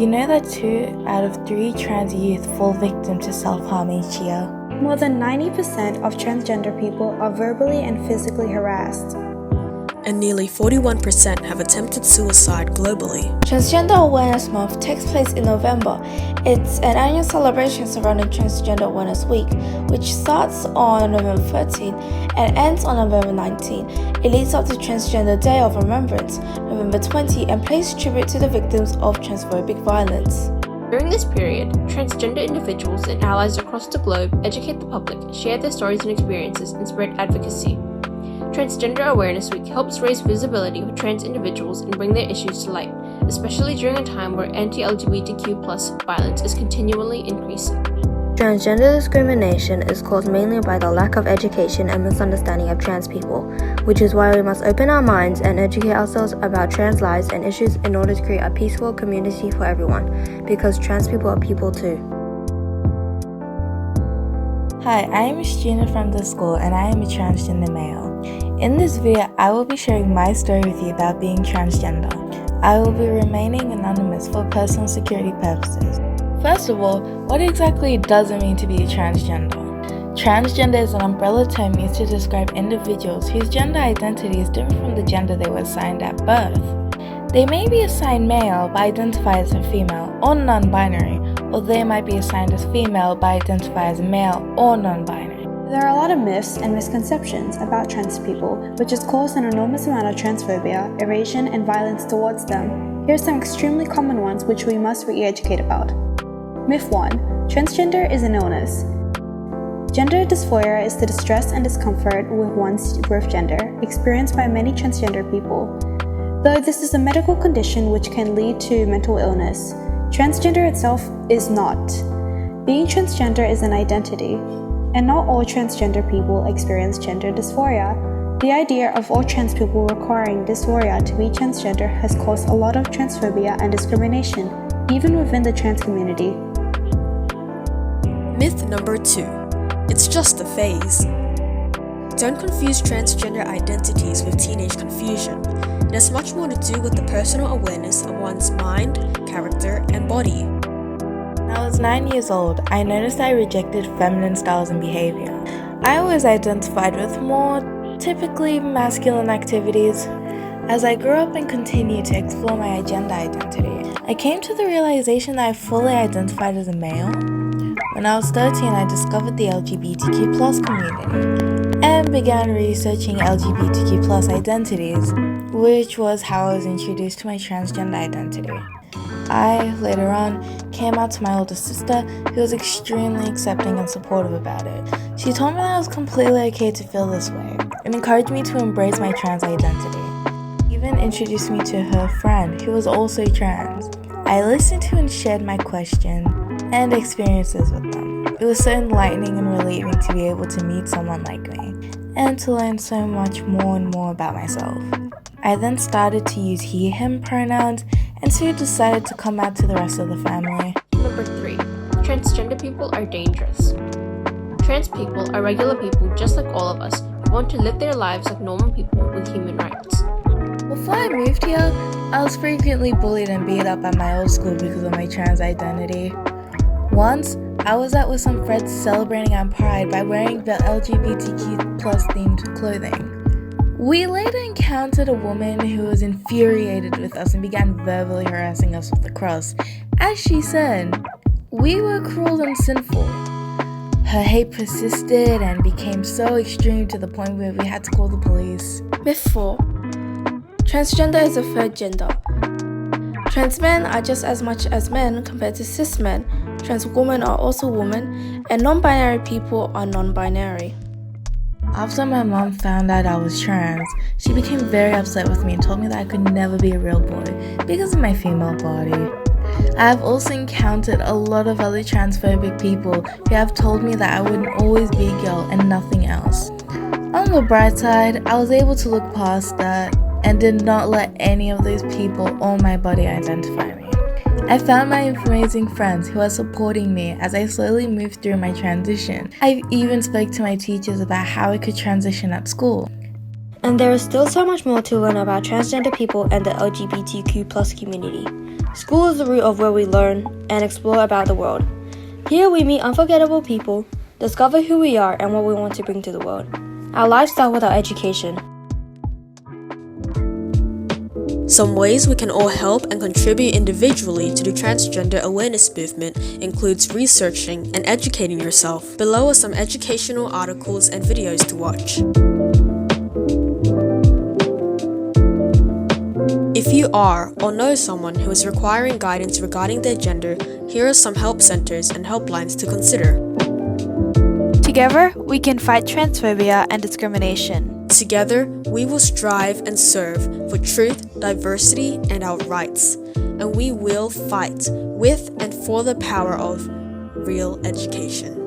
you know that 2 out of 3 trans youth fall victim to self-harm each year? More than 90% of transgender people are verbally and physically harassed. And nearly 41% have attempted suicide globally. Transgender Awareness Month takes place in November. It's an annual celebration surrounding Transgender Awareness Week, which starts on November 13 and ends on November 19. It leads up to Transgender Day of Remembrance, November 20, and pays tribute to the victims of transphobic violence. During this period, transgender individuals and allies across the globe educate the public, share their stories and experiences, and spread advocacy. Transgender Awareness Week helps raise visibility for trans individuals and bring their issues to light, especially during a time where anti-LGBTQ+ violence is continually increasing. Transgender discrimination is caused mainly by the lack of education and misunderstanding of trans people, which is why we must open our minds and educate ourselves about trans lives and issues in order to create a peaceful community for everyone, because trans people are people too. Hi, I am a student from the school and I am a transgender male. In this video, I will be sharing my story with you about being transgender. I will be remaining anonymous for personal security purposes. First of all, what exactly does it mean to be a transgender? Transgender is an umbrella term used to describe individuals whose gender identity is different from the gender they were assigned at birth. They may be assigned male but identify as a female or non-binary, or they might be assigned as female but identify as male or non-binary. There are a lot of myths and misconceptions about trans people, which has caused an enormous amount of transphobia, evasion, and violence towards them. Here are some extremely common ones which we must re-educate about. Myth 1. Transgender is an illness. Gender dysphoria is the distress and discomfort with one's birth gender, experienced by many transgender people. Though this is a medical condition which can lead to mental illness, transgender itself is not. Being transgender is an identity, and not all transgender people experience gender dysphoria. The idea of all trans people requiring dysphoria to be transgender has caused a lot of transphobia and discrimination, even within the trans community. Myth number 2. It's just a phase. Don't confuse transgender identities with teenage confusion. It has much more to do with the personal awareness of one's mind, character, and body. When I was 9 years old, I noticed I rejected feminine styles and behavior. I always identified with more typically masculine activities. As I grew up and continued to explore my gender identity, I came to the realization that I fully identified as a male. When I was 13, I discovered the LGBTQ+ community and began researching LGBTQ+ identities, which was how I was introduced to my transgender identity. I, later on, came out to my older sister, who was extremely accepting and supportive about it. She told me that it was completely okay to feel this way and encouraged me to embrace my trans identity. She even introduced me to her friend, who was also trans. I listened to and shared my questions and experiences with them. It was so enlightening and relieving to be able to meet someone like me and to learn so much more and more about myself. I then started to use he, him pronouns and soon decided to come out to the rest of the family. Number 3. Transgender people are dangerous. Trans people are regular people just like all of us who want to live their lives like normal people with human rights. Before I moved here, I was frequently bullied and beat up at my old school because of my trans identity. Once, I was out with some friends celebrating our pride by wearing the LGBTQ+ themed clothing. We later encountered a woman who was infuriated with us and began verbally harassing us with the cross. As she said, we were cruel and sinful. Her hate persisted and became so extreme to the point where we had to call the police. Myth 4. Transgender is a third gender. Trans men are just as much as men compared to cis men. Trans women are also women, and non-binary people are non-binary. After my mom found out I was trans, she became very upset with me and told me that I could never be a real boy because of my female body. I have also encountered a lot of other transphobic people who have told me that I would always be a girl and nothing else. On the bright side, I was able to look past that and did not let any of those people or my body identify me. I found my amazing friends who are supporting me as I slowly moved through my transition. I even spoke to my teachers about how I could transition at school. And there is still so much more to learn about transgender people and the LGBTQ+ community. School is the root of where we learn and explore about the world. Here we meet unforgettable people, discover who we are and what we want to bring to the world. Our lives start with our education. Some ways we can all help and contribute individually to the transgender awareness movement includes researching and educating yourself. Below are some educational articles and videos to watch. If you are or know someone who is requiring guidance regarding their gender, here are some help centers and helplines to consider. Together, we can fight transphobia and discrimination. Together, we will strive and serve for truth, diversity, and our rights. And we will fight with and for the power of real education.